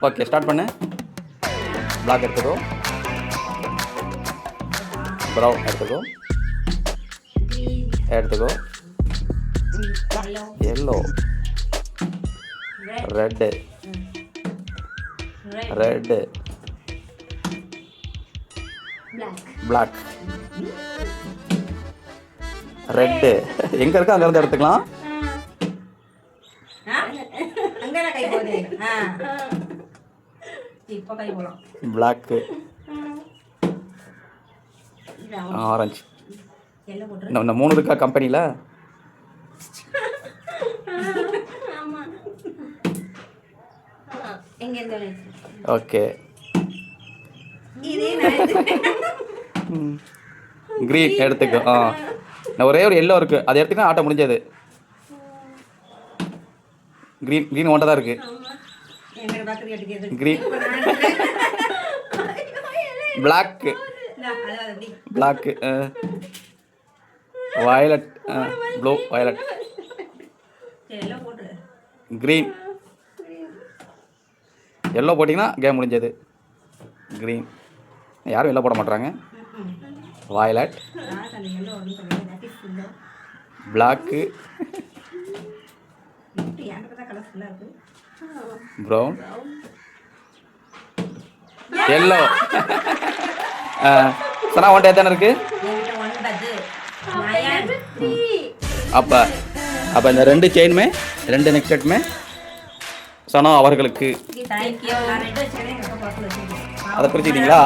Okay start பண்ணு. Black எடுத்துக்கோ, brown எடுத்துக்கோ, எல்லோ, ரெட்டு, பிளாக், ரெட்டு எங்கே இருக்கோ அங்கே இருந்து எடுத்துக்கலாம். Black, orange. இந்த 3 இருக்கா கம்பெனியில்? ஓகே. க்ரீன் எடுத்துக்கோ. ஒரே ஒரு எல்லோ இருக்குது, அது எடுத்துக்கா ஆட்ட முடிஞ்சது. க்ரீன் ஒன்றை தான் இருக்குது. Green, black, violet, blue, violet, green. Yellow போட்டிங்கன்னா கேம் முடிஞ்சது. க்ரீன், யாரும் எல்லோ போட மாட்றாங்க. Violet, black, brown, yellow. சனா ஒன்றை எத்தனை இருக்கு? அப்போ இந்த 2 செயினுமே 2 நெக்ஸ்ட்டுமே சனா அவர்களுக்கு. அதை பிரிச்சுக்கிட்டீங்களா?